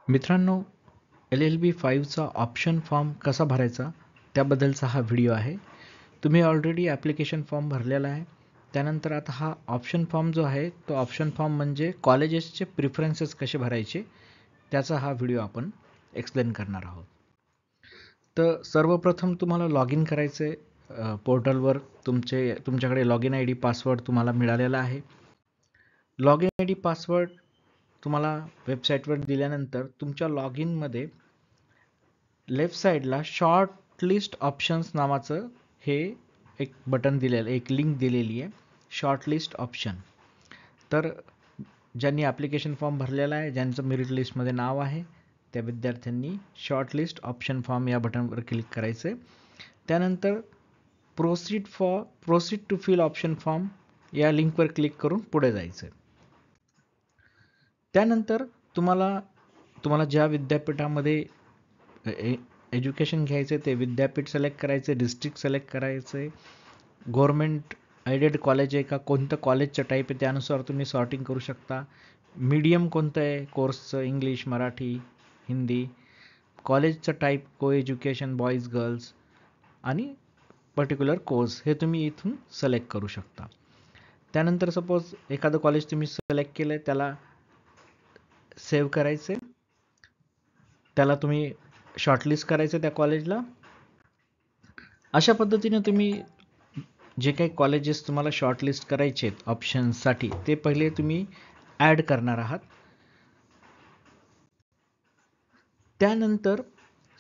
मित्रांनो, LLB 5चा option form कसा भरायचा त्याबद्दलचा हा व्हिडिओ आहे. तुम्ही ऑलरेडी ॲप्लिकेशन फॉर्म भरलेला आहे. त्यानंतर आता हा ऑप्शन फॉर्म जो आहे तो ऑप्शन फॉर्म म्हणजे कॉलेजेसचे प्रिफरन्सेस कसे भरायचे त्याचा हा व्हिडिओ आपण एक्सप्लेन करणार आहोत. तर सर्वप्रथम तुम्हाला लॉग इन करायचं आहे पोर्टलवर. तुमच्याकडे लॉग इन ID पासवर्ड तुम्हाला मिळालेला आहे. लॉग इन ID पासवर्ड तुम्हाला वेबसाईटवर दिल्यानंतर तुमच्या लॉग इनमध्ये लेफ्ट साईडला शॉर्ट लिस्ट ऑप्शन्स नावाचं हे एक बटन दिलेलं, एक लिंक दिलेली आहे, शॉर्ट लिस्ट ऑप्शन. तर ज्यांनी ॲप्लिकेशन फॉर्म भरलेला आहे, ज्यांचं मेरिट लिस्टमध्ये नाव आहे, त्या विद्यार्थ्यांनी शॉर्ट लिस्ट ऑप्शन फॉर्म या बटनवर क्लिक करायचं आहे. त्यानंतर proceed to fill option form या लिंकवर क्लिक करून पुढे जायचं आहे. त्यानंतर तुम्हाला ज्या विद्यापीठामध्ये एज्युकेशन घ्यायचं ते विद्यापीठ सिलेक्ट करायचं, डिस्ट्रिक्ट सिलेक्ट करायचं, गव्हर्मेंट एडेड कॉलेज आहे का, कोणतं कॉलेजचं टाईप आहे त्यानुसार तुम्ही सॉर्टिंग करू शकता. मीडियम कोणतं आहे कोर्सचं, इंग्लिश, मराठी, हिंदी, कॉलेजचं टाईप को एज्युकेशन, बॉईज, गर्ल्स आणि पर्टिक्युलर कोर्स हे तुम्ही इथून सिलेक्ट करू शकता. त्यानंतर सपोज एखादं कॉलेज तुम्ही सिलेक्ट केलं आहे, त्याला सेव्ह करायचे, त्याला तुम्ही शॉर्टलिस्ट करायचं त्या कॉलेजला. अशा पद्धतीने तुम्ही जे काही कॉलेजेस तुम्हाला शॉर्टलिस्ट करायचे आहेत ऑप्शन्ससाठी ते पहिले तुम्ही ॲड करणार आहात. त्यानंतर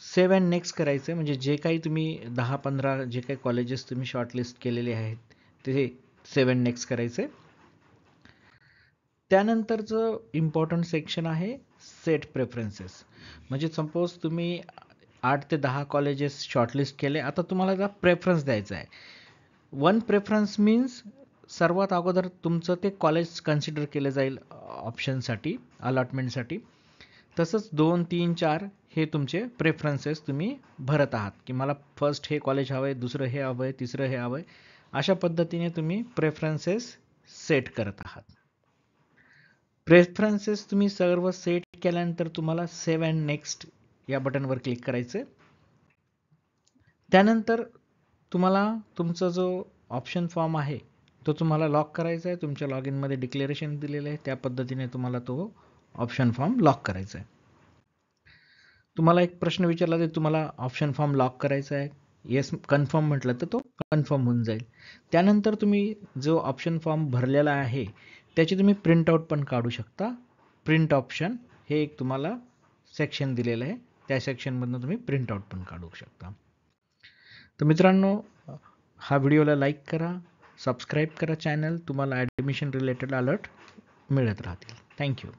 सेव्ह अँड नेक्स्ट करायचं, म्हणजे जे काही तुम्ही 10-15 जे काही कॉलेजेस तुम्ही शॉर्टलिस्ट केलेले आहेत ते सेव्ह अँड नेक्स्ट करायचे. त्यानंतरचं इम्पॉर्टंट सेक्शन आहे सेट प्रेफरन्सेस. म्हणजे सपोज तुम्ही 8 ते 10 कॉलेजेस शॉर्टलिस्ट केले, आता तुम्हाला जर प्रेफरन्स द्यायचा आहे. 1 प्रेफरन्स मीन्स सर्वात अगोदर तुमचं ते कॉलेज कन्सिडर केलं जाईल ऑप्शनसाठी, अलॉटमेंटसाठी. तसंच 2, 3, 4 हे तुमचे प्रेफरन्सेस तुम्ही भरत आहात की मला फर्स्ट हे कॉलेज हवं आहे, दुसरं हे हवं आहे, तिसरं हे हवं आहे. अशा पद्धतीने तुम्ही प्रेफरन्सेस सेट करत आहात. प्रेफरन्सेस तुम्ही सर्व सेट केल्यानंतर तुम्हाला सेव्ह अँड नेक्स्ट या बटनवर क्लिक करायचं. त्यानंतर तुम्हाला तुमचा जो ऑप्शन फॉर्म आहे तो तुम्हाला लॉक करायचा आहे. तुमच्या लॉग इनमध्ये डिक्लेरेशन दिलेलं आहे त्या पद्धतीने तुम्हाला तो ऑप्शन फॉर्म लॉक करायचा आहे. तुम्हाला एक प्रश्न विचारला तर तुम्हाला ऑप्शन फॉर्म लॉक करायचा आहे, येस कन्फर्म म्हटलं तर तो कन्फर्म होऊन जाईल. त्यानंतर तुम्ही जो ऑप्शन फॉर्म भरलेला आहे त्याची तुम्ही प्रिंटआउट पण काढू शकता. प्रिंट ऑप्शन हे एक तुम्हाला सेक्शन दिलेलं आहे, त्या सेक्शनमधून तुम्ही प्रिंटआउट पण काढू शकता. तर मित्रांनो, हा व्हिडिओला लाईक करा, सबस्क्राईब करा चॅनल, तुम्हाला ॲडमिशन रिलेटेड अलर्ट मिळत राहतील. थँक्यू.